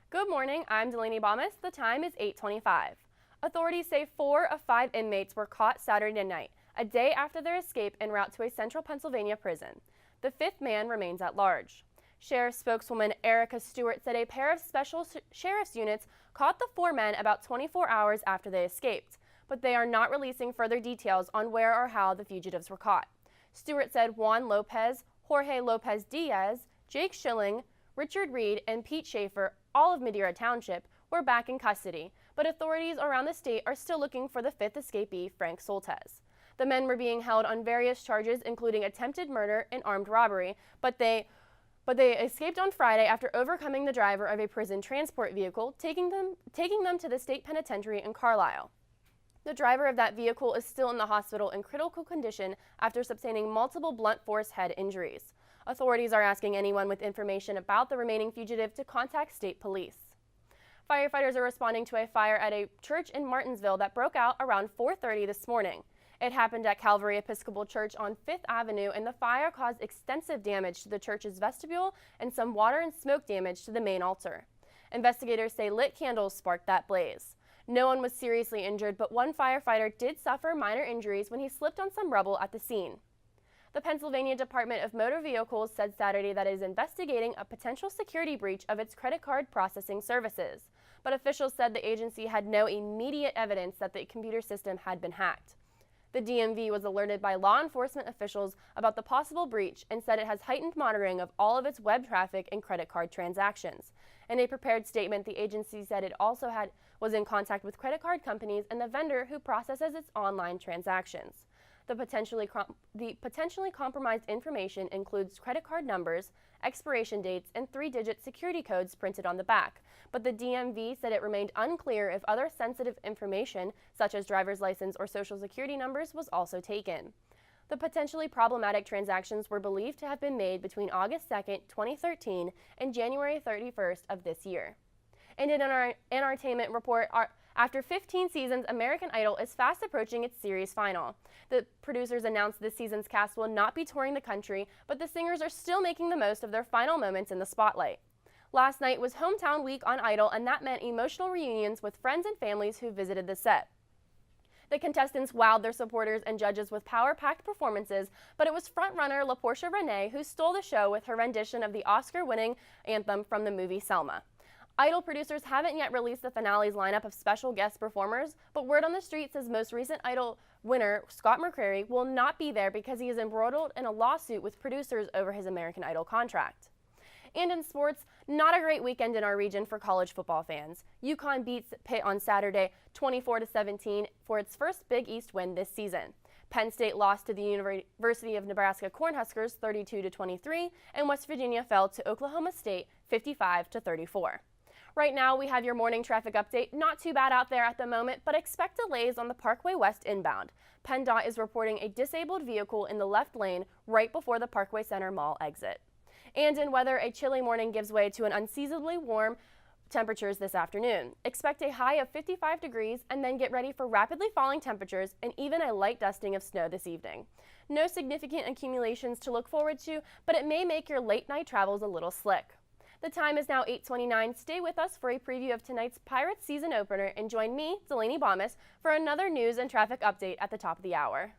Good morning, I'm Delaney. The time is 8:25. Authorities say 4 of 5 inmates were caught Saturday night, a day after their escape en route to a central Pennsylvania prison. The 5th man remains at large. Sheriff spokeswoman Erica Stewart said a pair of special sheriff's units caught the 4 men about 24 hours after they escaped, but they are not releasing further details on where or how the fugitives were caught. Stewart said Juan Lopez, Jorge Lopez Diaz, Jake Schilling, Richard Reed, and Pete Schaefer, all of Madeira Township, were back in custody, but authorities around the state are still looking for the 5th escapee, Frank Soltesz. The men were being held on various charges, including attempted murder and armed robbery, but they escaped on Friday after overcoming the driver of a prison transport vehicle, taking them to the state penitentiary in Carlisle. The driver of that vehicle is still in the hospital in critical condition after sustaining multiple blunt force head injuries. Authorities are asking anyone with information about the remaining fugitive to contact state police. Firefighters are responding to a fire at a church in Martinsville that broke out around 4:30 this morning. It happened at Calvary Episcopal Church on 5th Avenue, and the fire caused extensive damage to the church's vestibule and some water and smoke damage to the main altar. Investigators say lit candles sparked that blaze. No one was seriously injured, but one firefighter did suffer minor injuries when he slipped on some rubble at the scene. The Pennsylvania Department of Motor Vehicles said Saturday that it is investigating a potential security breach of its credit card processing services, but officials said the agency had no immediate evidence that the computer system had been hacked. The DMV was alerted by law enforcement officials about the possible breach and said it has heightened monitoring of all of its web traffic and credit card transactions. In a prepared statement, the agency said it also was in contact with credit card companies and the vendor who processes its online transactions. The potentially compromised information includes credit card numbers, expiration dates, and 3-digit security codes printed on the back, but the DMV said it remained unclear if other sensitive information, such as driver's license or social security numbers, was also taken. The potentially problematic transactions were believed to have been made between August 2, 2013 and January 31st of this year. And in our entertainment report, after 15 seasons, American Idol is fast approaching its series final. The producers announced this season's cast will not be touring the country, but the singers are still making the most of their final moments in the spotlight. Last night was hometown week on Idol, and that meant emotional reunions with friends and families who visited the set. The contestants wowed their supporters and judges with power-packed performances, but it was frontrunner LaPortia Renee who stole the show with her rendition of the Oscar-winning anthem from the movie Selma. Idol producers haven't yet released the finale's lineup of special guest performers, but word on the street says most recent Idol winner, Scott McCreery, will not be there because he is embroiled in a lawsuit with producers over his American Idol contract. And in sports, not a great weekend in our region for college football fans. UConn beats Pitt on Saturday 24-17 for its first Big East win this season. Penn State lost to the University of Nebraska Cornhuskers 32-23, and West Virginia fell to Oklahoma State 55-34. Right now, we have your morning traffic update. Not too bad out there at the moment, but expect delays on the Parkway West inbound. PennDOT is reporting a disabled vehicle in the left lane right before the Parkway Center Mall exit. And in weather, a chilly morning gives way to an unseasonably warm temperatures this afternoon. Expect a high of 55 degrees and then get ready for rapidly falling temperatures and even a light dusting of snow this evening. No significant accumulations to look forward to, but it may make your late night travels a little slick. The time is now 8:29. Stay with us for a preview of tonight's Pirates season opener and join me, Delaney, for another news and traffic update at the top of the hour.